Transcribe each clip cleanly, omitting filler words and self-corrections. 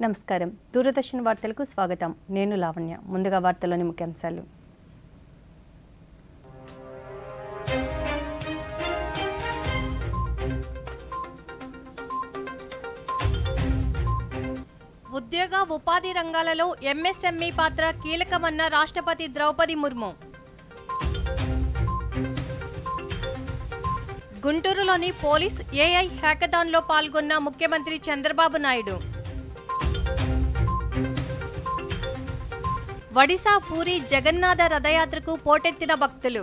నమస్కారం దూరదర్శన్ వార్తలకు స్వాగతం నేను లావణ్య ముందుగా వార్తలోని ముఖ్యాంశాలు ఉద్యోగ ఉపాధి రంగాలలో ఎంఎస్ఎంఈ పాత్ర కీలకమన్న రాష్ట్రపతి ద్రౌపది ముర్ము గుంటూరులోని పోలీస్ ఏఐ హ్యాకథాన్లో పాల్గొన్న ముఖ్యమంత్రి చంద్రబాబు నాయుడు ఒడిశా పూరి జగన్నాథ రథయాత్రకు పోటెత్తిన భక్తులు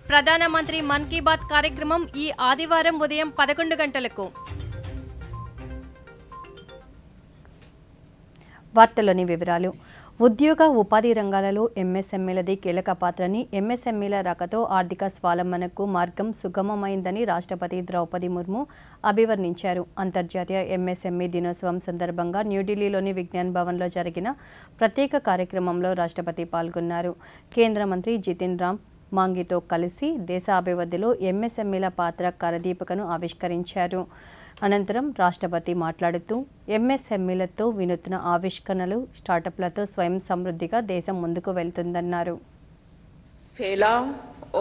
ప్రధానమంత్రి మన్ కీ బాత్ కార్యక్రమం ఈ ఆదివారం ఉదయం 11 గంటలకు. వార్తల్లోని వివరాలు. ఉద్యోగ ఉపాధి రంగాలలో ఎంఎస్ఎంఈలది కీలక పాత్రని, ఎంఎస్ఎంఈల రాకతో ఆర్థిక స్వావలంబనకు మార్గం సుగమమైందని రాష్ట్రపతి ద్రౌపది ముర్ము అభివర్ణించారు. అంతర్జాతీయ ఎంఎస్ఎంఈ దినోత్సవం సందర్భంగా న్యూఢిల్లీలోని విజ్ఞాన్ భవన్లో జరిగిన ప్రత్యేక కార్యక్రమంలో రాష్ట్రపతి పాల్గొన్నారు. కేంద్ర మంత్రి జితిన్ రామ్ మాంగితో కలిసి దేశ అభివృద్ధిలో ఎంఎస్ఎంఈల పాత్ర కరదీపికను ఆవిష్కరించారు. అనంతరం రాష్ట్రపతి మాట్లాడుతూ ఎంఎస్ఎంఈలతో వినూత్న ఆవిష్కరణలు, స్టార్టప్లతో స్వయం సమృద్ధిగా దేశం ముందుకు వెళ్తుందన్నారు. फैलाव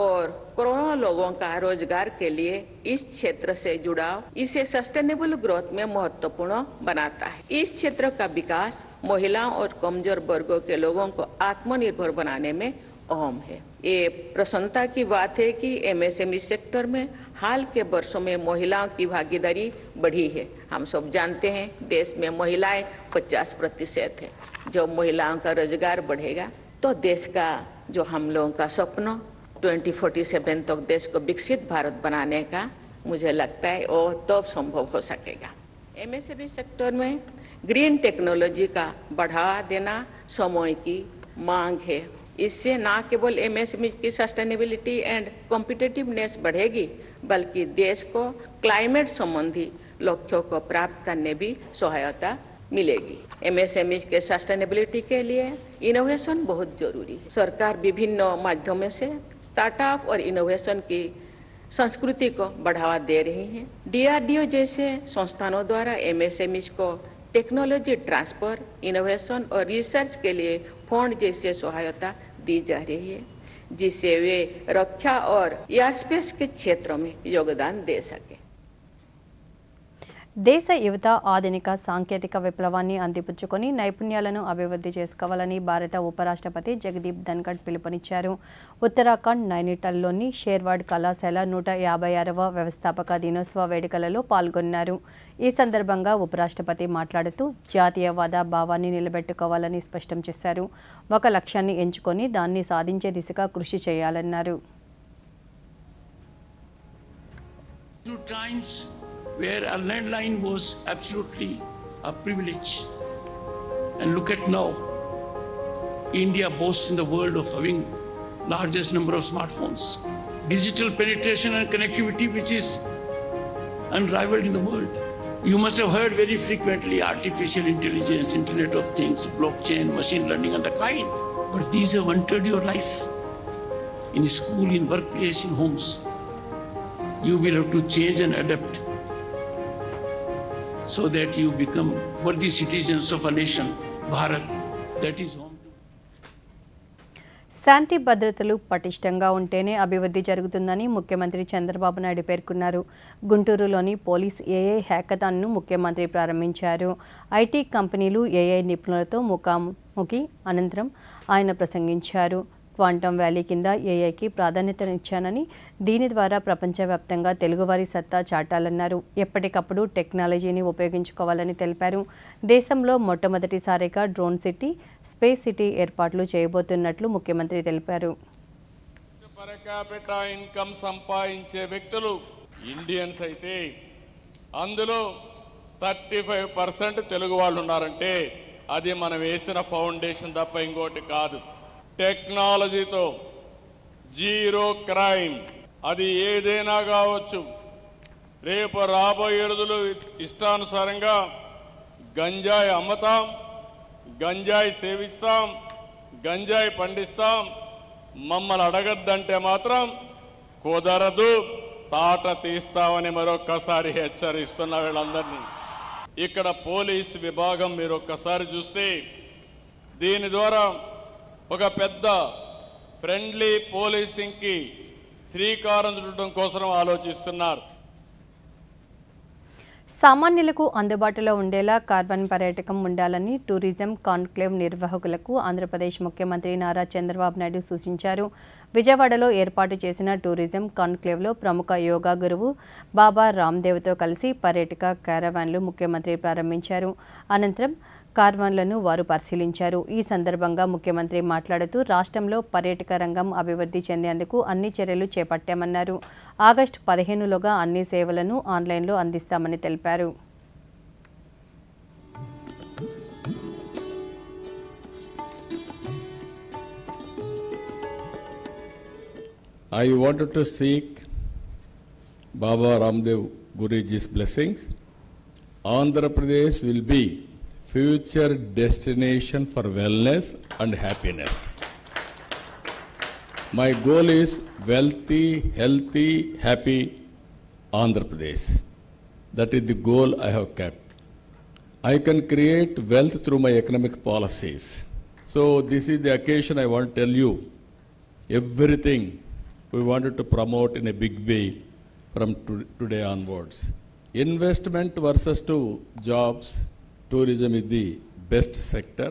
और करोड़ों लोगों का रोजगार के लिए इस क्षेत्र से जुड़ाव इसे सस्टेनेबल ग्रोथ में महत्वपूर्ण बनाता है. इस क्षेत्र का विकास महिलाओं और कमजोर वर्गों के लोगों को आत्मनिर्भर बनाने में अहम है. ये प्रसन्नता की बात है कि एमएसएमई सेक्टर में हाल के वर्षों में महिलाओं की भागीदारी बढ़ी है. हम सब जानते हैं देश में महिलाएं 50% है. जब महिलाओं का रोजगार बढ़ेगा तो देश का जो हम लोगों का स्वप्न 2047 तक देश को विकसित भारत बनाने का मुझे लगता है वो तब संभव हो सकेगा. एमएसएमई सेक्टर में ग्रीन टेक्नोलॉजी का बढ़ावा देना समय की मांग है. इससे न केवल एमएसएमई की सस्टेनेबिलिटी एंड कॉम्पिटिटिवनेस बढ़ेगी बल्कि देश को क्लाइमेट संबंधी लक्ष्यों को प्राप्त करने भी सहायता मिलेगी. एमएसएमई के सस्टेनेबिलिटी के लिए इनोवेशन बहुत जरूरी है. सरकार विभिन्न माध्यमों से स्टार्टअप और इनोवेशन की संस्कृति को बढ़ावा दे रही है. डीआरडीओ जैसे संस्थानों द्वारा एमएसएमई को टेक्नोलॉजी ट्रांसफर, इनोवेशन और रिसर्च के लिए फंड जैसे सहायता दी जा रही है जिससे वे रक्षा और एयरस्पेस के क्षेत्रों में योगदान दे सके. దేశ యువత ఆధునిక సాంకేతిక విప్లవాన్ని అందిపుచ్చుకొని నైపుణ్యాలను అభివృద్ధి చేసుకోవాలని భారత ఉపరాష్ట్రపతి జగదీప్ ధన్కడ్ పిలుపునిచ్చారు. ఉత్తరాఖండ్ నైనిటాల్లోని షేర్వాడ్ కళాశాల 156వ వ్యవస్థాపక దినోత్సవ వేడుకలలో పాల్గొన్నారు. ఈ సందర్భంగా ఉపరాష్ట్రపతి మాట్లాడుతూ జాతీయవాద భావాన్ని నిలబెట్టుకోవాలని స్పష్టం చేశారు. ఒక లక్ష్యాన్ని ఎంచుకొని దాన్ని సాధించే దిశగా కృషి చేయాలన్నారు. Where a landline was absolutely a privilege. And look at now, India boasts in the world of having largest number of smartphones. Digital penetration and connectivity which is unrivaled in the world. You must have heard very frequently artificial intelligence, Internet of Things, blockchain, machine learning and the kind. But these have entered your life. In school, in workplace, in homes. You will have to change and adapt so that you become worthy citizens of a nation, Bharat, that is home. శాంతి భద్రతలు పటిష్టంగా ఉంటేనే అభివృద్ధి జరుగుతుందని ముఖ్యమంత్రి చంద్రబాబు నాయుడు పేర్కొన్నారు. గుంటూరులోని police AI హ్యాకథాన్ను ముఖ్యమంత్రి ప్రారంభించారు. ఐటీ కంపెనీలు ఏఐ నిపుణులతో ముఖాముఖి అనంతరం ఆయన ప్రసంగించారు. క్వాంటమ్ వ్యాలీ కింద ఏఐకి ప్రాధాన్యతనిచ్చానని, దీని ద్వారా ప్రపంచవ్యాప్తంగా తెలుగువారి సత్తా చాటాలన్నారు. ఎప్పటికప్పుడు టెక్నాలజీని ఉపయోగించుకోవాలని తెలిపారు. దేశంలో మొట్టమొదటిసారిగా డ్రోన్ సిటీ, స్పేస్ సిటీ ఏర్పాట్లు చేయబోతున్నట్లు ముఖ్యమంత్రి తెలిపారు. పర్ క్యాపిటా ఇన్కమ్ సంపాదించే వ్యక్తులు ఇండియన్స్ అయితే అందులో 35% తెలుగు వాళ్ళు ఉన్నారంటే అది మనం వేసిన ఫౌండేషన్ తప్ప ఇంకోటి కాదు. టెక్నాలజీతో జీరో క్రైమ్, అది ఏదైనా కావచ్చు. రేపు రాబోయే రోజులు ఇష్టానుసారంగా గంజాయి అమ్ముతాం, గంజాయి సేవిస్తాం, గంజాయి పండిస్తాం. మమ్మల్ని అడగద్దంటే మాత్రం కుదరదు. తాట తీస్తామని మరొక్కసారి హెచ్చరిస్తున్న వీళ్ళందరినీ. ఇక్కడ పోలీస్ విభాగం మీరు ఒక్కసారి చూస్తే దీని ద్వారా ఒక పెద్ద ఫ్రెండ్లీ పోలీసింగ్కి శ్రీకారం చుట్టడం కోసం ఆలోచిస్తున్నారు. సామాన్యులకు అందుబాటులో ఉండేలా కార్బన్ పర్యాటకం ఉండాలని టూరిజం కాన్క్లేవ్ నిర్వాహకులకు ఆంధ్రప్రదేశ్ ముఖ్యమంత్రి నారా చంద్రబాబు నాయుడు సూచించారు. విజయవాడలో ఏర్పాటు చేసిన టూరిజం కాన్క్లేవ్లో ప్రముఖ యోగా గురువు బాబా రామ్దేవ్తో కలిసి పర్యాటక క్యారవాన్లు ముఖ్యమంత్రి ప్రారంభించారు. అనంతరం కార్వాన్లను వారు పరిశీలించారు. ఈ సందర్భంగా ముఖ్యమంత్రి మాట్లాడుతూ రాష్ట్రంలో పర్యాటక రంగం అభివృద్ధి చెందేందుకు అన్ని చర్యలు చేపట్టామన్నారు. ఆగస్టు 15లోగా అన్ని సేవలను ఆన్లైన్లో అందిస్తామని తెలిపారు. I wanted to seek Baba Ramdev Guruji's blessings. Andhra Pradesh will be future destination for wellness and happiness. My goal is wealthy, healthy, happy Andhra Pradesh. That is the goal I have kept. I can create wealth through my economic policies. So this is the occasion I want to tell you everything we wanted to promote in a big way from today onwards. Investment versus to jobs, tourism is the best sector.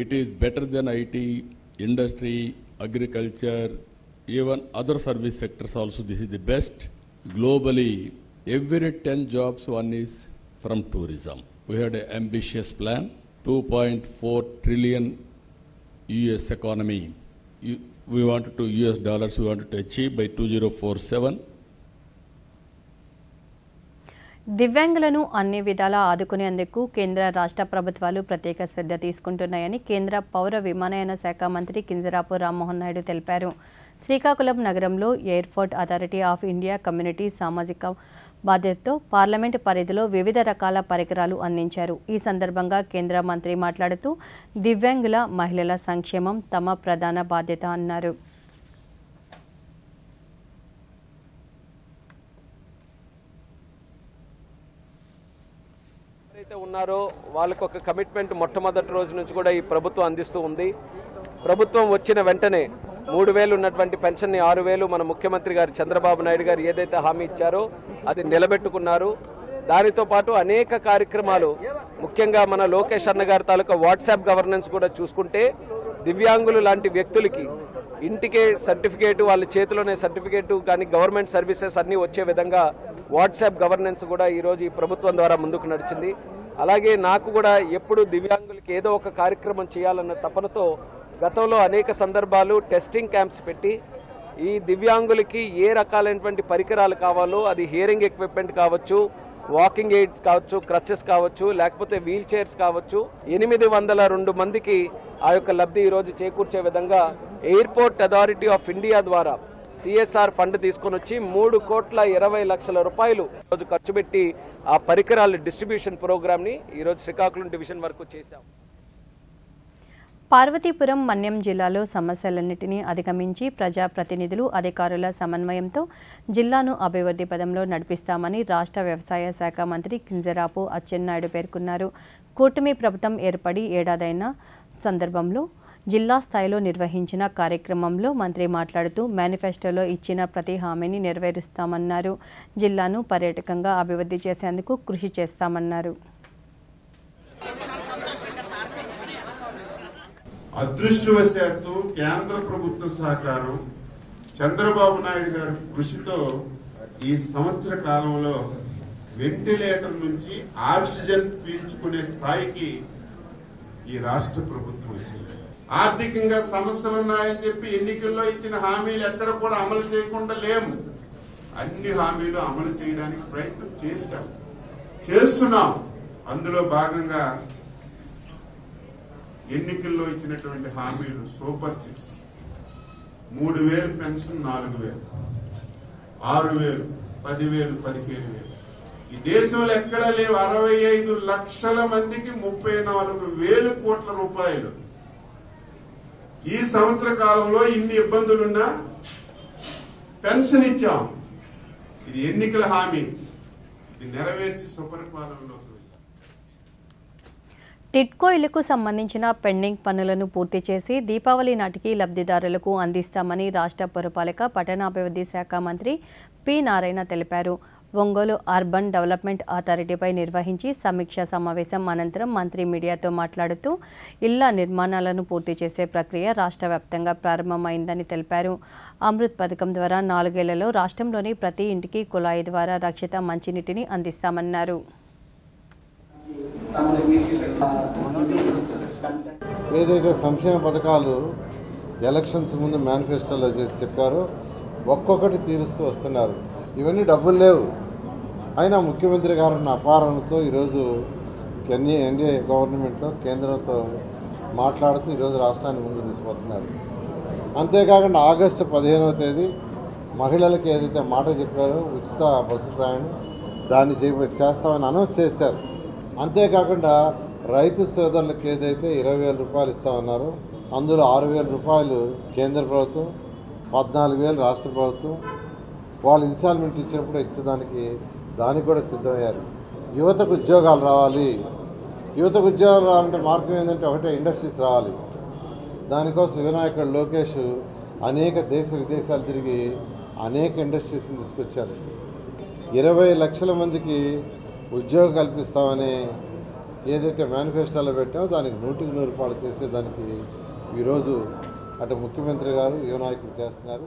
It is better than IT, industry, agriculture, even other service sectors also. This is the best. Globally, every 10 jobs, one is from tourism. We had an ambitious plan, 2.4 trillion US economy. We wanted to US dollars, we wanted to achieve by 2047. దివ్యాంగులను అన్ని విధాలా ఆదుకునేందుకు కేంద్ర రాష్ట్ర ప్రభుత్వాలు ప్రత్యేక శ్రద్ధ తీసుకుంటున్నాయని కేంద్ర పౌర విమానయాన శాఖ మంత్రి కింజరాపు రామ్మోహన్ నాయుడు తెలిపారు. శ్రీకాకుళం నగరంలో airport authority of India community సామాజిక బాధ్యతతో పార్లమెంటు పరిధిలో వివిధ రకాల పరికరాలు అందించారు. ఈ సందర్భంగా కేంద్ర మంత్రి మాట్లాడుతూ దివ్యాంగుల మహిళల సంక్షేమం తమ ప్రధాన బాధ్యత అన్నారు. ఉన్నారో వాళ్ళకు ఒక కమిట్మెంట్ మొట్టమొదటి రోజు నుంచి కూడా ఈ ప్రభుత్వం అందిస్తూ ఉంది. ప్రభుత్వం వచ్చిన వెంటనే 3,000 ఉన్నటువంటి పెన్షన్ని 6,000 మన ముఖ్యమంత్రి గారు చంద్రబాబు నాయుడు గారు ఏదైతే హామీ ఇచ్చారో అది నిలబెట్టుకున్నారు. దానితో పాటు అనేక కార్యక్రమాలు, ముఖ్యంగా మన లోకేష్ అన్న గారి తాలూకా వాట్సాప్ గవర్నెన్స్ కూడా చూసుకుంటే దివ్యాంగులు లాంటి వ్యక్తులకి ఇంటికే సర్టిఫికేట్, వాళ్ళ చేతిలోనే సర్టిఫికేట్ కానీ గవర్నమెంట్ సర్వీసెస్ అన్నీ వచ్చే విధంగా వాట్సాప్ గవర్నెన్స్ కూడా ఈరోజు ఈ ప్రభుత్వం ద్వారా ముందుకు నడిచింది. అలాగే నాకు కూడా ఎప్పుడు దివ్యాంగులకి ఏదో ఒక కార్యక్రమం చేయాలన్న తపనతో గతంలో అనేక సందర్భాలు టెస్టింగ్ క్యాంప్స్ పెట్టి ఈ దివ్యాంగులకి ఏ రకాలైనటువంటి పరికరాలు కావాలో, అది హియరింగ్ ఎక్విప్మెంట్ కావచ్చు, వాకింగ్ ఎయిడ్స్ కావచ్చు, క్రచెస్ కావచ్చు, లేకపోతే వీల్ చైర్స్ కావచ్చు, 802 మందికి ఆ యొక్క లబ్ధి ఈరోజు చేకూర్చే విధంగా ఎయిర్పోర్ట్ అథారిటీ ఆఫ్ ఇండియా ద్వారా సిఎస్ఆర్ ఫండ్ తీసుకొని వచ్చి 3,20,00,000 రూపాయలు ఈరోజు ఖర్చు పెట్టి ఆ పరికరాల డిస్ట్రిబ్యూషన్ ప్రోగ్రామ్ని ఈరోజు శ్రీకాకుళం డివిజన్ వరకు చేశాం. పార్వతీపురం మన్యం జిల్లాలో సమస్యలన్నింటినీ అధిగమించి ప్రజాప్రతినిధులు, అధికారుల సమన్వయంతో జిల్లాను అభివృద్ధి పదంలో నడిపిస్తామని రాష్ట్ర వ్యవసాయ శాఖ మంత్రి కింజరాపు అచ్చెన్నాయుడు పేర్కొన్నారు. కూటమి ప్రభుత్వం ఏర్పడి ఏడాదైన సందర్భంలో జిల్లా స్థాయిలో నిర్వహించిన కార్యక్రమంలో మంత్రి మాట్లాడుతూ మేనిఫెస్టోలో ఇచ్చిన ప్రతి హామీని నెరవేరుస్తామన్నారు. జిల్లాను పర్యాటకంగా అభివృద్ధి చేసేందుకు కృషి చేస్తామన్నారు. అదృష్టవశాత్తు కేంద్ర ప్రభుత్వ సహకారం, చంద్రబాబు నాయుడు గారి కృషితో ఈ సంవత్సర కాలంలో వెంటిలేటర్ నుంచి ఆక్సిజన్ పీల్చుకునే స్థాయికి ఈ రాష్ట్ర ప్రభుత్వం వచ్చింది. ఆర్థికంగా సమస్యలు ఉన్నాయని చెప్పి ఎన్నికల్లో ఇచ్చిన హామీలు ఎక్కడ కూడా అమలు చేయకుండా లేము. అన్ని హామీలు అమలు చేయడానికి ప్రయత్నం చేస్తున్నాం. అందులో భాగంగా ఎన్నికల్లో ఇచ్చినటువంటి హామీలు సూపర్ 6, 3,000 పెన్షన్ 4,000, 6,000, 10,000, 15,000. ఈ దేశంలో ఎక్కడా లేవు. 65 లక్షల మందికి 34,000 కోట్ల రూపాయలు. ఈ సంవత్సర కాలంలో ఇన్ని ఇబ్బందులున్నా పెన్షన్ ఇచ్చాం. ఇది ఎన్నికల హామీ, ఇది నెరవేర్చి సుపరిపాలనలో టిడ్కో ఇళ్లకు సంబంధించిన పెండింగ్ పనులను పూర్తి చేసి దీపావళి నాటికి లబ్ధిదారులకు అందిస్తామని రాష్ట్ర పురపాలక పట్టణాభివృద్ధి శాఖ మంత్రి పి నారాయణ తెలిపారు. ఒంగోలు అర్బన్ డెవలప్మెంట్ అథారిటీపై నిర్వహించి సమీక్షా సమావేశం అనంతరం మంత్రి మీడియాతో మాట్లాడుతూ ఇళ్ల నిర్మాణాలను పూర్తి చేసే ప్రక్రియ రాష్ట్ర వ్యాప్తంగా ప్రారంభమైందని తెలిపారు. అమృత్ పథకం ద్వారా 4 ఏళ్లలో రాష్ట్రంలోని ప్రతి ఇంటికి కుళాయి ద్వారా రక్షిత మంచినీటిని అందిస్తామన్నారు. ఏదైతే సంక్షేమ పథకాలు ఎలక్షన్స్ ముందు మేనిఫెస్టోలో చేసి చెప్పారో ఒక్కొక్కటి తీరుస్తూ వస్తున్నారు. ఇవన్నీ డబ్బులు లేవు, అయినా ముఖ్యమంత్రి గారు ఉన్న అపారణతో ఈరోజు ఎన్డీఏ గవర్నమెంట్లో కేంద్రంతో మాట్లాడుతూ ఈరోజు రాష్ట్రాన్ని ముందు తీసుకుపోతున్నారు. అంతేకాకుండా ఆగస్టు 15వ తేదీ మహిళలకు ఏదైతే మాట చెప్పారో ఉచిత బస్సు ప్రయాణం దాన్ని చేస్తామని అనౌన్స్ చేశారు. అంతేకాకుండా రైతు సోదరులకు ఏదైతే 20,000 రూపాయలు ఇస్తామన్నారో అందులో 6,000 రూపాయలు కేంద్ర ప్రభుత్వం, 14,000 రాష్ట్ర ప్రభుత్వం వాళ్ళు ఇన్స్టాల్మెంట్ ఇచ్చినప్పుడు ఇచ్చేదానికి దానికి కూడా సిద్ధమయ్యారు. యువతకు ఉద్యోగాలు రావాలి. యువతకు ఉద్యోగాలు రావాలంటే మార్గం ఏంటంటే ఒకటే ఇండస్ట్రీస్ రావాలి. దానికోసం వినాయకుడు లోకేష్ అనేక దేశ విదేశాలు తిరిగి అనేక ఇండస్ట్రీస్ని తీసుకొచ్చారు. 20 లక్షల మందికి ఉద్యోగం కల్పిస్తామని ఏదైతే మేనిఫెస్టోలో పెట్టామో దానికి 100కి 100 రూపాయలు చేసేదానికి ఈరోజు అటు ముఖ్యమంత్రి గారు యువ నాయకులు చేస్తున్నారు.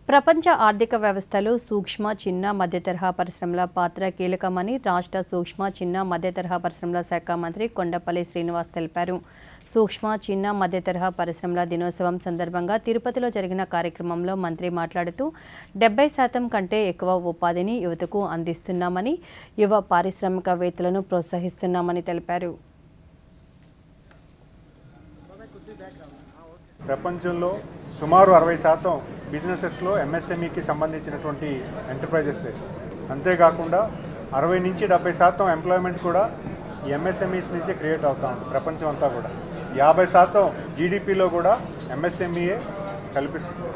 ప్రపంచ ఆర్థిక వ్యవస్థలో సూక్ష్మ, చిన్న, మధ్యతరహా పరిశ్రమల పాత్ర కీలకమని రాష్ట్ర సూక్ష్మ, చిన్న, మధ్యతరహా పరిశ్రమల శాఖ మంత్రి కొండపల్లి శ్రీనివాస్ తెలిపారు. సూక్ష్మ, చిన్న, మధ్యతరహా పరిశ్రమల దినోత్సవం సందర్భంగా తిరుపతిలో జరిగిన కార్యక్రమంలో మంత్రి మాట్లాడుతూ 70% కంటే ఎక్కువ ఉపాధిని యువతకు అందిస్తున్నామని, యువ పారిశ్రామికవేత్తలను ప్రోత్సహిస్తున్నామని తెలిపారు. ప్రపంచంలో సుమారు 60% బిజినెసెస్లో ఎంఎస్ఎంఈకి సంబంధించినటువంటి ఎంటర్ప్రైజెస్. అంతేకాకుండా 60 నుంచి 70% ఎంప్లాయ్మెంట్ కూడా ఈ ఎంఎస్ఎంఈస్ నుంచే క్రియేట్ అవుతా ఉంది ప్రపంచం అంతా కూడా. 50% జీడిపిలో కూడా ఎంఎస్ఎంఈఏ కల్పిస్తుంది.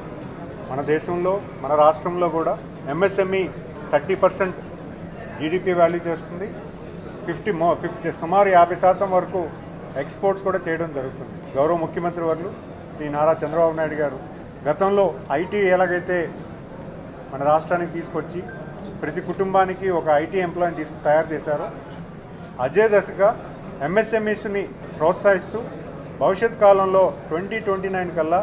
మన దేశంలో, మన రాష్ట్రంలో కూడా ఎంఎస్ఎంఈ 30% జీడిపి వాల్యూ చేస్తుంది. 50 సుమారు 50% వరకు ఎక్స్పోర్ట్స్ కూడా చేయడం జరుగుతుంది. గౌరవ ముఖ్యమంత్రి వర్యులు శ్రీ నారా చంద్రబాబు నాయుడు గారు గతంలో ఐటీ ఎలాగైతే మన రాష్ట్రానికి తీసుకొచ్చి ప్రతి కుటుంబానికి ఒక ఐటీ ఎంప్లాయీని తయారు చేశారో అదే దశగా ఎంఎస్ఎంఈస్ని ప్రోత్సహిస్తూ భవిష్యత్ కాలంలో 2029 కల్లా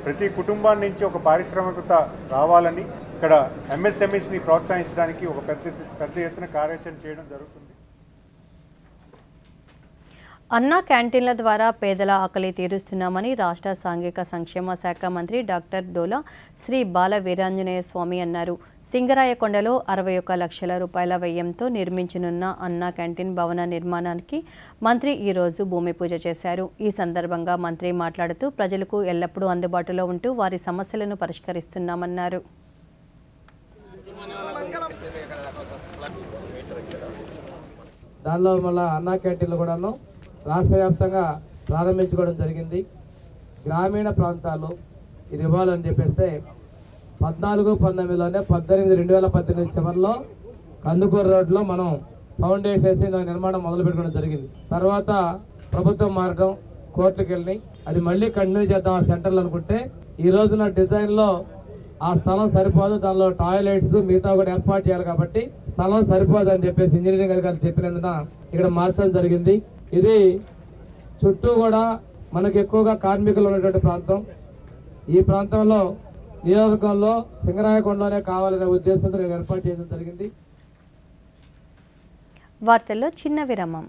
ప్రతి కుటుంబాన్ని నుంచి ఒక పారిశ్రామికత రావాలని ఇక్కడ ఎంఎస్ఎంఈస్ని ప్రోత్సహించడానికి ఒక పెద్ద ఎత్తున కార్యాచరణ చేయడం జరుగుతుంది. అన్నా క్యాంటీన్ల ద్వారా పేదల ఆకలి తీరుస్తున్నామని రాష్ట్ర సాంఘిక సంక్షేమ శాఖ మంత్రి డాక్టర్ డోలా శ్రీ బాల వీరాంజనేయ స్వామి అన్నారు. సింగరాయకొండలో 61 లక్షల రూపాయల వ్యయంతో నిర్మించనున్న అన్నా క్యాంటీన్ భవన నిర్మాణానికి మంత్రి ఈరోజు భూమి పూజ చేశారు. ఈ సందర్భంగా మంత్రి మాట్లాడుతూ ప్రజలకు ఎల్లప్పుడూ అందుబాటులో ఉంటూ వారి సమస్యలను పరిష్కరిస్తున్నామన్నారు. దానిలో మళ్ళీ అన్నా క్యాంటీన్లు కూడాను రాష్ట్ర వ్యాప్తంగా ప్రారంభించుకోవడం జరిగింది. గ్రామీణ ప్రాంతాలు ఇది ఇవ్వాలని చెప్పేస్తే 14-19లోనే 2018 చివరిలో కందుకూరు రోడ్లో మనం ఫౌండేషన్ వేసి నిర్మాణం మొదలు పెట్టుకోవడం జరిగింది. తర్వాత ప్రభుత్వం మార్గం కోర్టుకు వెళ్ళి అది మళ్ళీ కంటిన్యూ చేద్దాం ఆ సెంటర్లు అనుకుంటే ఈ రోజున డిజైన్లో ఆ స్థలం సరిపోదు, దానిలో టాయిలెట్స్ మిగతా కూడా ఏర్పాటు చేయాలి కాబట్టి స్థలం సరిపోదు అని చెప్పేసి ఇంజనీరింగ్ అధికారులు చెప్పినందున ఇక్కడ మార్చడం జరిగింది. ఇది చుట్టూ కూడా మనకు ఎక్కువగా కార్మికులు ఉన్నటువంటి ప్రాంతం. ఈ ప్రాంతంలో నియోజకవర్గంలో సింగరాయకొండలోనే కావాలనే ఉద్దేశంతో నేను ఏర్పాటు చేయడం జరిగింది. వార్తల్లో చిన్న విరామం.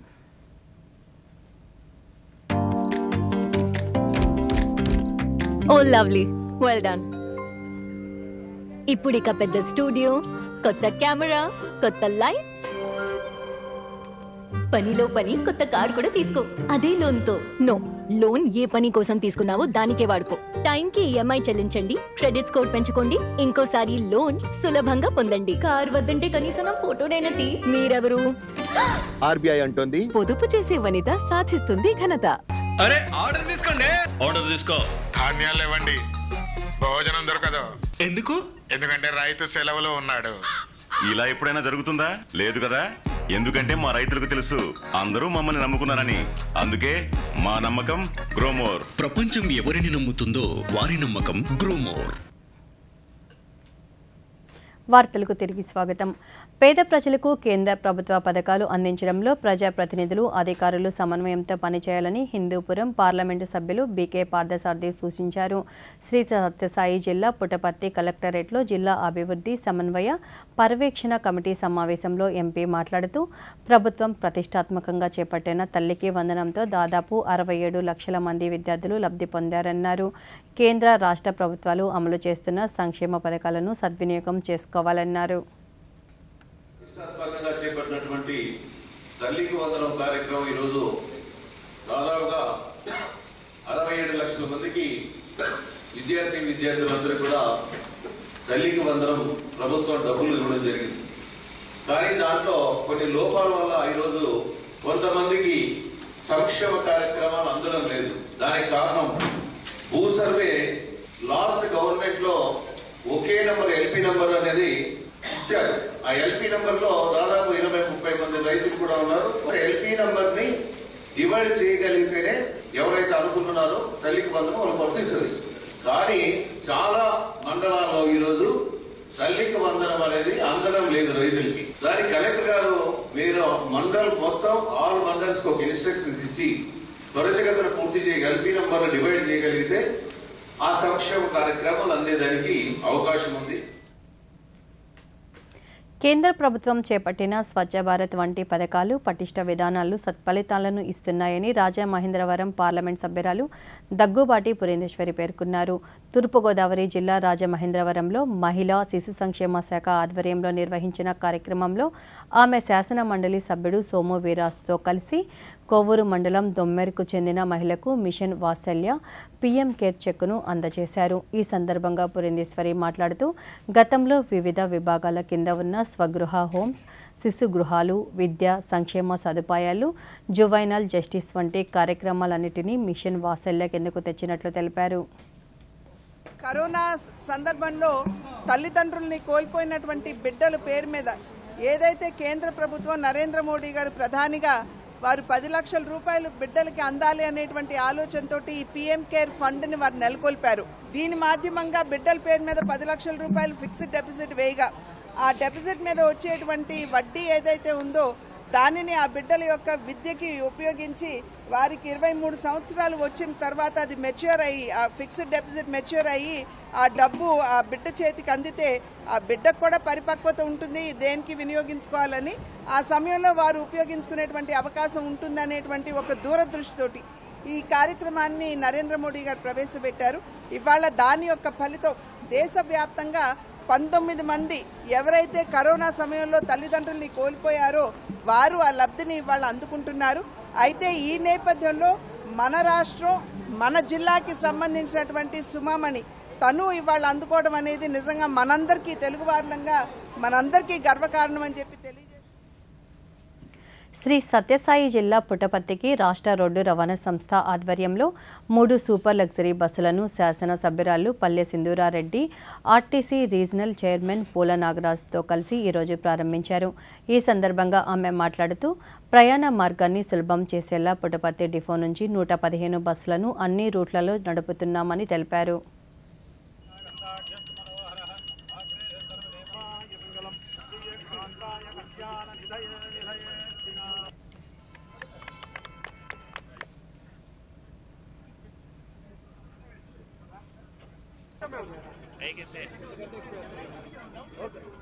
Oh lovely, well done. ఇప్పుడు ఇక పెద్ద స్టూడియో, కొత్త కెమెరా, కొత్త లైట్స్, పనిలో పని కొత్త కార్ కూడా తీసుకో. అదే లోన్ తో. నో, లోన్ ఏ పని కోసం తీసుకున్నావో దానికే వాడుకో. టైంకి ఈఎంఐ చెల్లించండి, క్రెడిట్ స్కోర్ పెంచుకోండి, ఇంకోసారి లోన్ సులభంగా పొందండి. కార్ వద్దంటే కనీసం నా ఫోటోనైనా తీ. మీరెవరు? ఆర్బీఐ అంటోంది పొదుపు చేసే వనిత సాధిస్తుంది ఘనత. అరే ఆర్డర్ తీసుకోండి. ఆర్డర్ తీసుకో. ధాన్యాలు ఇవ్వండి, భోజనం దొరకదు. ఎందుకు? ఎందుకంటే రైతు సెలవులో ఉన్నాడు. ఇలా ఎప్పుడైనా జరుగుతుందా? లేదు కదా. ఎందుకంటే మా రైతులకు తెలుసు అందరూ మమ్మల్ని నమ్ముకున్నారని. అందుకే మా నమ్మకం గ్రోమోర్. ప్రపంచం ఎవరిని నమ్ముతుందో వారి నమ్మకం గ్రోమోర్. వార్తలకు తిరిగి స్వాగతం. పేద ప్రజలకు కేంద్ర ప్రభుత్వ పథకాలు అందించడంలో ప్రజాప్రతినిధులు, అధికారులు సమన్వయంతో పనిచేయాలని హిందూపురం పార్లమెంటు సభ్యులు బీకే పార్థసారథి సూచించారు. శ్రీ సత్యసాయి జిల్లా పుట్టపర్తి కలెక్టరేట్లో జిల్లా అభివృద్ధి సమన్వయ పర్యవేక్షణ కమిటీ సమావేశంలో ఎంపీ మాట్లాడుతూ ప్రభుత్వం ప్రతిష్టాత్మకంగా చేపట్టిన తల్లికి వందనంతో దాదాపు 67 లక్షల మంది విద్యార్థులు లబ్ధి పొందారన్నారు. కేంద్ర రాష్ట్ర ప్రభుత్వాలు అమలు చేస్తున్న సంక్షేమ పథకాలను సద్వినియోగం చేసుకోవాలన్నారు. ప్రతిష్టాత్మకంగా చేపట్టినటువంటి తల్లికి వందనం కార్యక్రమం ఈరోజు దాదాపుగా 67 లక్షల మందికి విద్యార్థులందరూ కూడా తల్లికి వందనం ప్రభుత్వం డబ్బులు ఇవ్వడం జరిగింది. కానీ దాంట్లో కొన్ని లోపాల వల్ల ఈరోజు కొంతమందికి సంక్షేమ కార్యక్రమాలు అందడం లేదు. దానికి కారణం భూ సర్వే లాస్ట్ గవర్నమెంట్ లో ఒకే నంబర్ ఎల్పీ నంబర్ అనేది ఇచ్చారు. ఆ ఎల్పీ నంబర్ లో దాదాపు 20-30 మంది రైతులు కూడా ఉన్నారు. ఎల్పీ నంబర్ ని డివైడ్ చేయగలిగితేనే ఎవరైతే అనుకుంటున్నారో తల్లికి వందనం వాళ్ళు వర్తిస్తుంది. కానీ చాలా మండలాల్లో ఈరోజు తల్లికి వందనం అనేది అందడం లేదు రైతులకి. దానికి కలెక్టర్ గారు మీరు మండల్ మొత్తం ఆల్ మండల్స్ కి ఒక ఇన్స్ట్రక్షన్స్ ఇచ్చి త్వరితగతిన పూర్తి ఎల్పీ నంబర్ డివైడ్ చేయగలిగితే ఆ సంక్షేమ కార్యక్రమాలు అందేదానికి అవకాశం ఉంది. కేంద్ర ప్రభుత్వం చేపట్టిన స్వచ్ఛ భారత్ వంటి పథకాలు పటిష్ట విధానాలు సత్ఫలితాలను ఇస్తున్నాయని రాజమహేంద్రవరం పార్లమెంట్ సభ్యురాలు దగ్గుబాటి పురేందేశ్వరి పేర్కొన్నారు. తూర్పుగోదావరి జిల్లా రాజమహేంద్రవరంలో మహిళా శిశు సంక్షేమ శాఖ ఆధ్వర్యంలో నిర్వహించిన కార్యక్రమంలో ఆమె శాసన మండలి సభ్యుడు సోము వీరాస్తో కలిసి కోవూరు మండలం దొమ్మెరుకు చెందిన మహిళకు మిషన్ వాత్సల్య పీఎం కేర్ చెక్కును అందజేశారు. ఈ సందర్భంగా పురేందేశ్వరి మాట్లాడుతూ గతంలో వివిధ విభాగాల కింద ఉన్న స్వగృహ హోమ్స్, శిశు గృహాలు, విద్య, సంక్షేమ సదుపాయాలు, జువైనల్ జస్టిస్ వంటి కార్యక్రమాలన్నింటినీ మిషన్ వాత్సల్య కిందకు తెచ్చినట్లు తెలిపారు. కరోనా సందర్భంలో తల్లిదండ్రుల్ని కోల్పోయినటువంటి బిడ్డల పేరు మీద ఏదైతే కేంద్ర ప్రభుత్వం నరేంద్ర మోడీ గారు ప్రధానిగా వారు 10 లక్షల రూపాయలు బిడ్డలకి అందాలి అనేటువంటి ఆలోచనతో ఈ పీఎం కేర్ ఫండ్ ని వారు నెలకొల్పారు. దీని మాధ్యమంగా బిడ్డల పేరు మీద 10 లక్షల రూపాయలు ఫిక్స్డ్ డెపిసిట్ వేయగా ఆ డెపిసిట్ మీద వచ్చేటువంటి వడ్డీ ఏదైతే ఉందో దానిని ఆ బిడ్డల యొక్క విద్యకి ఉపయోగించి వారికి 23 సంవత్సరాలు వచ్చిన తర్వాత అది మెచ్యూర్ అయ్యి ఆ ఫిక్స్డ్ డెపిసిట్ మెచ్యూర్ అయ్యి ఆ డబ్బు ఆ బిడ్డ చేతికి అందితే ఆ బిడ్డకు కూడా పరిపక్వత ఉంటుంది, దేనికి వినియోగించుకోవాలని ఆ సమయంలో వారు ఉపయోగించుకునేటువంటి అవకాశం ఉంటుంది అనేటువంటి ఒక దూరదృష్టితోటి ఈ కార్యక్రమాన్ని నరేంద్ర మోడీ గారు ప్రవేశపెట్టారు. ఇవాళ దాని యొక్క ఫలితం దేశవ్యాప్తంగా 19 మంది ఎవరైతే కరోనా సమయంలో తల్లిదండ్రుల్ని కోల్పోయారో వారు ఆ లబ్ధిని ఇవాళ అందుకుంటున్నారు. అయితే ఈ నేపథ్యంలో మన రాష్ట్రం, మన జిల్లాకి సంబంధించినటువంటి సుమామణి తను ఇవాళ అందుకోవడం అనేది నిజంగా మనందరికీ తెలుగువారులంగా మనందరికీ గర్వకారణం అని చెప్పి తెలియజేస్తారు. శ్రీ సత్యసాయి జిల్లా పుట్టపర్తికి రాష్ట్ర రోడ్డు రవాణా సంస్థ ఆధ్వర్యంలో 3 సూపర్ లగ్జరీ బస్సులను శాసన సభ్యురాలు పల్లె సింధూరారెడ్డి, ఆర్టీసీ రీజనల్ చైర్మన్ పూల నాగరాజ్తో కలిసి ఈరోజు ప్రారంభించారు. ఈ సందర్భంగా ఆమె మాట్లాడుతూ ప్రయాణ మార్గాన్ని సులభం చేసేలా పుట్టపర్తి డిపో నుంచి 115 బస్సులను అన్ని రూట్లలో నడుపుతున్నామని తెలిపారు.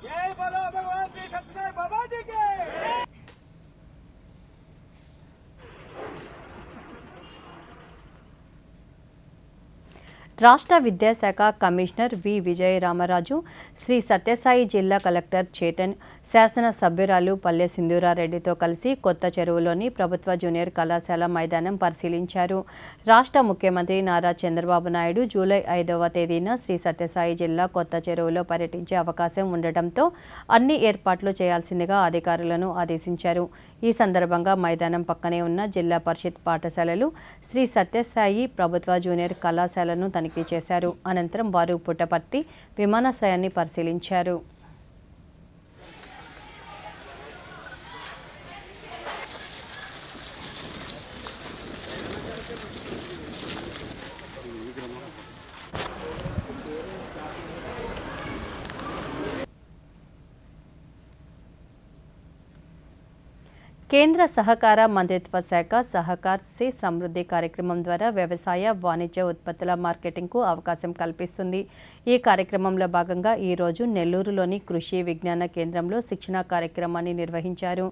जय बोलो भगवान श्री सत्यसाई बाबा जी के। రాష్ట్ర విద్యాశాఖ కమిషనర్ వి విజయ రామరాజు, శ్రీ సత్యసాయి జిల్లా కలెక్టర్ చేతన్, శాసన సభ్యురాలు పల్లె సింధూరారెడ్డితో కలిసి కొత్త చెరువులోని ప్రభుత్వ జూనియర్ కళాశాల మైదానం పరిశీలించారు. రాష్ట్ర ముఖ్యమంత్రి నారా చంద్రబాబు నాయుడు జూలై 5వ తేదీన శ్రీ సత్యసాయి జిల్లా కొత్త చెరువులో పర్యటించే అవకాశం ఉండటంతో అన్ని ఏర్పాట్లు చేయాల్సిందిగా అధికారులను ఆదేశించారు. ఈ సందర్భంగా మైదానం పక్కనే ఉన్న జిల్లా పరిషత్ పాఠశాలలు, శ్రీ సత్యసాయి ప్రభుత్వ జూనియర్ కళాశాలను తనిఖీ తనిఖీ చేశారు. అనంతరం వారు పుట్టపర్తి విమానాశ్రయాన్ని పరిశీలించారు. కేంద్ర సహకార మంత్రిత్వ శాఖ సహకార్ సే సమృద్ధి కార్యక్రమం ద్వారా వ్యవసాయ వాణిజ్య ఉత్పత్తుల మార్కెటింగ్కు అవకాశం కల్పిస్తుంది. ఈ కార్యక్రమంలో భాగంగా ఈరోజు నెల్లూరులోని కృషి విజ్ఞాన కేంద్రంలో శిక్షణా కార్యక్రమాన్ని నిర్వహించారు.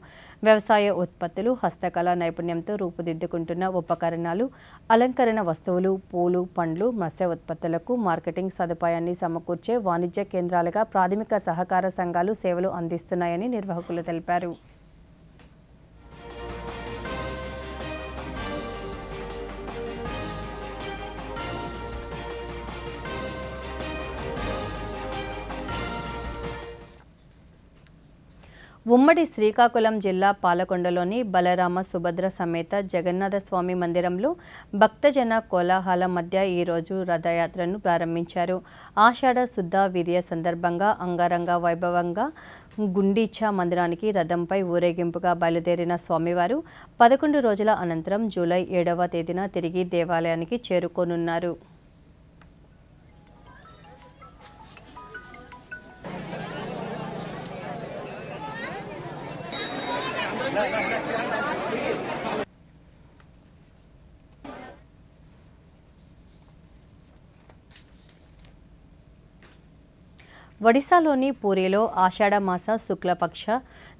వ్యవసాయ ఉత్పత్తులు, హస్తకళా నైపుణ్యంతో రూపుదిద్దుకుంటున్న ఉపకరణాలు, అలంకరణ వస్తువులు, పూలు, పండ్లు, మత్స్య ఉత్పత్తులకు మార్కెటింగ్ సదుపాయాన్ని సమకూర్చే వాణిజ్య కేంద్రాలుగా ప్రాథమిక సహకార సంఘాలు సేవలు అందిస్తున్నాయని నిర్వాహకులు తెలిపారు. ఉమ్మడి శ్రీకాకుళం జిల్లా పాలకొండలోని బలరామ సుభద్ర సమేత జగన్నాథ స్వామి మందిరంలో భక్తజన కోలాహలం మధ్య ఈరోజు రథయాత్రను ప్రారంభించారు. ఆషాఢ శుద్ధ విధియ సందర్భంగా అంగరంగ వైభవంగా గుండీచా మందిరానికి రథంపై ఊరేగింపుగా బయలుదేరిన స్వామివారు 11 రోజుల అనంతరం జూలై 7వ తేదీన తిరిగి దేవాలయానికి చేరుకోనున్నారు. ఒడిశాలోని పూరిలో ఆషాఢమాస శుక్లపక్ష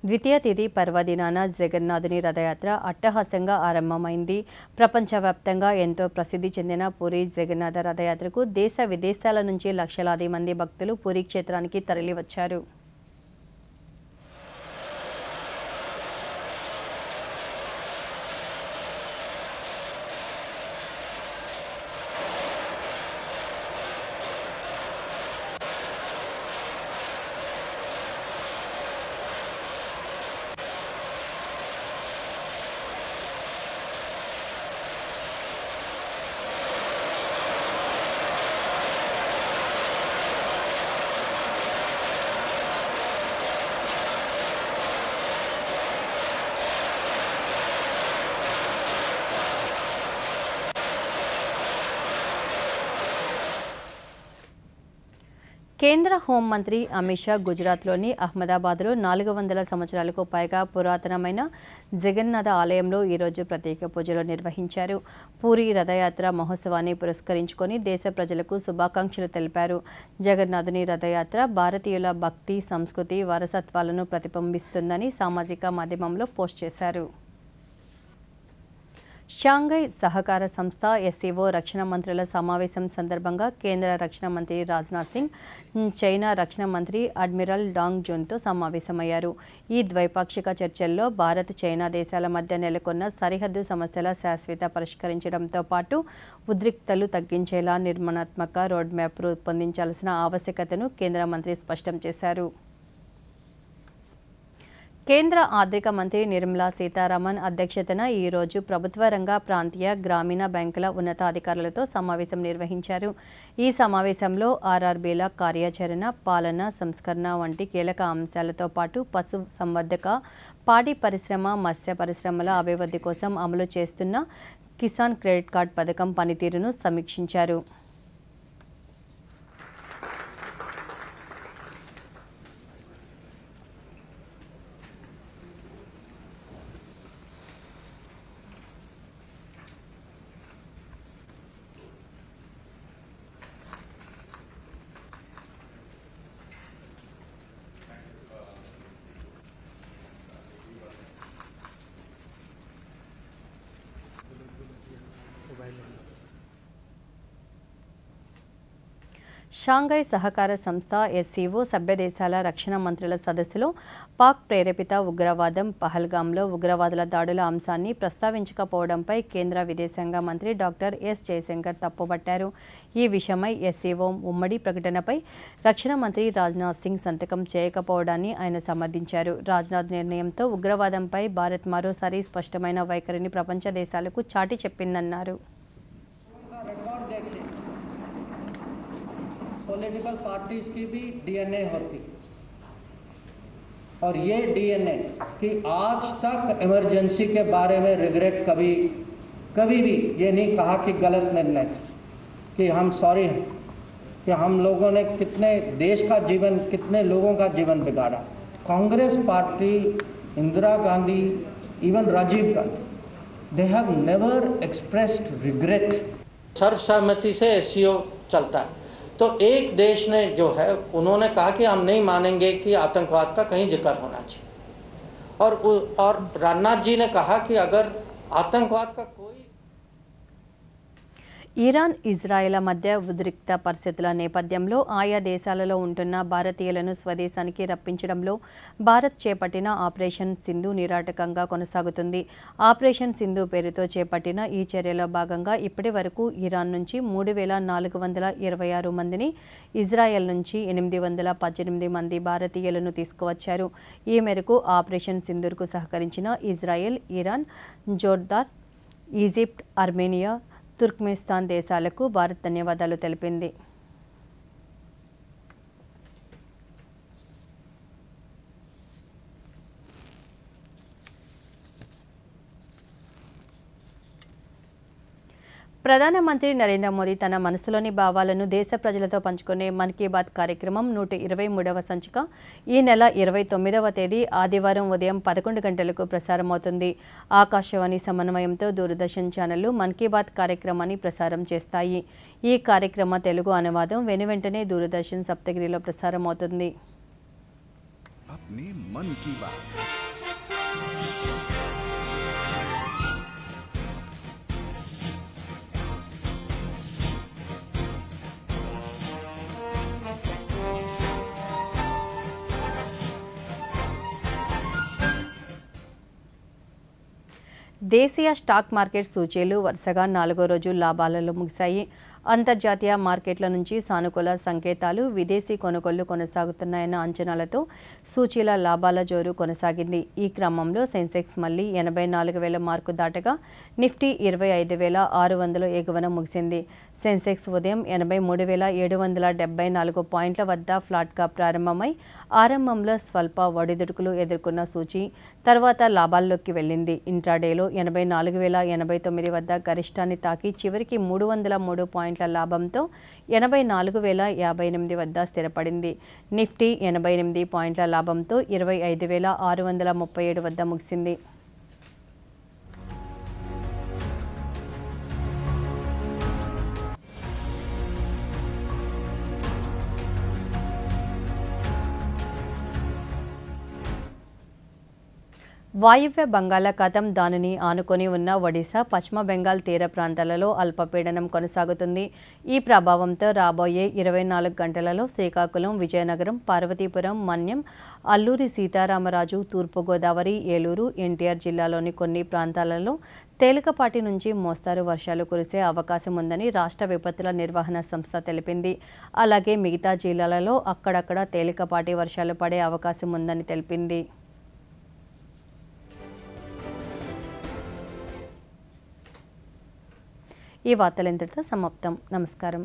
ద్వితీయ తిథి పర్వదినాన జగన్నాథుని రథయాత్ర అట్టహాసంగా ఆరంభమైంది. ప్రపంచవ్యాప్తంగా ఎంతో ప్రసిద్ధి చెందిన పూరి జగన్నాథ రథయాత్రకు దేశ విదేశాల నుంచి లక్షలాది మంది భక్తులు పూరి క్షేత్రానికి తరలివచ్చారు. కేంద్ర హోంమంత్రి అమిత్ షా గుజరాత్లోని అహ్మదాబాద్లో 400 సంవత్సరాలకు పైగా పురాతనమైన జగన్నాథ ఆలయంలో ఈరోజు ప్రత్యేక పూజలు నిర్వహించారు. పూరి రథయాత్ర మహోత్సవాన్ని పురస్కరించుకొని దేశ ప్రజలకు శుభాకాంక్షలు తెలిపారు. జగన్నాథుని రథయాత్ర భారతీయుల భక్తి, సంస్కృతి, వారసత్వాలను ప్రతిబింబిస్తుందని సామాజిక మాధ్యమంలో పోస్ట్ చేశారు. షాంఘై సహకార సంస్థ ఎస్సీఓ రక్షణ మంత్రుల సమావేశం సందర్భంగా కేంద్ర రక్షణ మంత్రి రాజ్నాథ్ సింగ్ చైనా రక్షణ మంత్రి అడ్మిరల్ డాంగ్ జున్తో సమావేశమయ్యారు. ఈ ద్వైపాక్షిక చర్చల్లో భారత్, చైనా దేశాల మధ్య నెలకొన్న సరిహద్దు సమస్యల శాశ్వత పరిష్కరించడంతో పాటు ఉద్రిక్తలు తగ్గించేలా నిర్మాణాత్మక రోడ్ మ్యాప్ రూపొందించాల్సిన ఆవశ్యకతను కేంద్ర మంత్రి స్పష్టం చేశారు. కేంద్ర ఆర్థిక మంత్రి నిర్మలా సీతారామన్ అధ్యక్షతన ఈరోజు ప్రభుత్వ రంగ, ప్రాంతీయ, గ్రామీణ బ్యాంకుల ఉన్నతాధికారులతో సమావేశం నిర్వహించారు. ఈ సమావేశంలో ఆర్ఆర్బీల కార్యాచరణ, పాలన, సంస్కరణ వంటి కీలక అంశాలతో పాటు పశు సంవర్ధక, పాడి పరిశ్రమ, మత్స్య పరిశ్రమల అభివృద్ధి కోసం అమలు చేస్తున్న కిసాన్ క్రెడిట్ కార్డ్ పథకం పనితీరును సమీక్షించారు. షాంఘై సహకార సంస్థ ఎస్సీఓ సభ్య దేశాల రక్షణ మంత్రుల సదస్సులో పాక్ ప్రేరేపిత ఉగ్రవాదం, పహల్గాంలో ఉగ్రవాదుల దాడుల అంశాన్ని ప్రస్తావించకపోవడంపై కేంద్ర విదేశాంగ మంత్రి డాక్టర్ ఎస్ జయశంకర్ తప్పుబట్టారు. ఈ విషయమై ఎస్సీఓ ఉమ్మడి ప్రకటనపై రక్షణ మంత్రి రాజ్నాథ్ సింగ్ సంతకం చేయకపోవడాన్ని ఆయన సమర్థించారు. రాజ్నాథ్ నిర్ణయంతో ఉగ్రవాదంపై భారత్ మరోసారి స్పష్టమైన వైఖరిని ప్రపంచ దేశాలకు చాటి చెప్పిందన్నారు. पॉलिटिकल पार्टीज की भी डीएनए होती और ये डीएनए कि आज तक इमरजेंसी के बारे में रिग्रेट कभी भी ये नहीं कहा कि गलत निर्णय था, कि हम सॉरी हैं कि हम लोगों ने कितने देश का जीवन, कितने लोगों का जीवन बिगाड़ा। Congress party, Indira Gandhi, even Rajiv Gandhi, they have never expressed regret. सर्वसहमति से एससीओ चलता है, तो एक देश ने जो है उन्होंने कहा कि हम नहीं मानेंगे कि आतंकवाद का कहीं जिक्र होना चाहिए, और राजनाथ जी ने कहा कि अगर आतंकवाद का कोई ఇరాన్ ఇజ్రాయెల్ మధ్య ఉద్రిక్త పరిస్థితుల నేపథ్యంలో ఆయా దేశాలలో ఉంటున్న భారతీయులను స్వదేశానికి రప్పించడంలో భారత్ చేపట్టిన ఆపరేషన్ సింధు నిరాటకంగా కొనసాగుతుంది. ఆపరేషన్ సింధు పేరుతో చేపట్టిన ఈ చర్యలో భాగంగా ఇప్పటి వరకు ఇరాన్ నుంచి 3,426 మందిని, ఇజ్రాయెల్ నుంచి 818 మంది భారతీయులను తీసుకువచ్చారు. ఈ మేరకు ఆపరేషన్ సింధుకు సహకరించిన Israel, Iran, Jordan, Egypt, Armenia, Turkmenistan దేశాలకు భారత్ ధన్యవాదాలు తెలిపింది. ప్రధానమంత్రి నరేంద్ర మోదీ తన మనసులోని భావాలను దేశ ప్రజలతో పంచుకునే మన్ కీ బాత్ కార్యక్రమం 123వ సంచిక ఈ నెల 29వ తేదీ ఆదివారం ఉదయం 11 గంటలకు ప్రసారమవుతుంది. ఆకాశవాణి సమన్వయంతో దూరదర్శన్ ఛానళ్లు మన్ కీ బాత్ కార్యక్రమాన్ని ప్రసారం చేస్తాయి. ఈ కార్యక్రమ తెలుగు అనువాదం వెనువెంటనే దూరదర్శన్ సప్తగిరిలో ప్రసారమవుతుంది. దేశీయ స్టాక్ మార్కెట్ సూచీలు వరుసగా 4వ రోజు లాభాలలో ముగిశాయి. అంతర్జాతీయ మార్కెట్ల నుంచి సానుకూల సంకేతాలు, విదేశీ కొనుగోళ్లు కొనసాగుతున్నాయన్న అంచనాలతో సూచీల లాభాల జోరు కొనసాగింది. ఈ క్రమంలో సెన్సెక్స్ మళ్లీ 84,000 మార్కు దాటగా నిఫ్టీ 25,600 ఎగువన ముగిసింది. సెన్సెక్స్ ఉదయం 83,774 పాయింట్ల వద్ద ఫ్లాట్గా ప్రారంభమై ఆరంభంలో స్వల్ప ఒడిదుడుకులు ఎదుర్కొన్న సూచీ తర్వాత లాభాల్లోకి వెళ్లింది. ఇంట్రాడేలో 84,089 వద్ద గరిష్టాన్ని తాకి చివరికి 303 పాయింట్ల లాభంతో 84,058 వద్ద స్థిరపడింది. నిఫ్టీ 88 పాయింట్ల లాభంతో 25,637 వద్ద ముగిసింది. వాయువ్య బంగాళాఖాతం, దానిని ఆనుకొని ఉన్న ఒడిశా, పశ్చిమ బెంగాల్ తీర ప్రాంతాలలో అల్పపీడనం కొనసాగుతుంది. ఈ ప్రభావంతో రాబోయే 24 గంటలలో శ్రీకాకుళం, విజయనగరం, పార్వతీపురం, మన్యం, అల్లూరి సీతారామరాజు, తూర్పుగోదావరి, ఏలూరు, ఎన్టీఆర్ జిల్లాలోని కొన్ని ప్రాంతాలలో తేలికపాటి నుంచి మోస్తారు వర్షాలు కురిసే అవకాశం ఉందని రాష్ట్ర విపత్తుల నిర్వహణ సంస్థ తెలిపింది. అలాగే మిగతా జిల్లాలలో అక్కడక్కడ తేలికపాటి వర్షాలు పడే అవకాశం ఉందని తెలిపింది. ఈ వార్తలు ఇంతటితో సమాప్తం. నమస్కారం.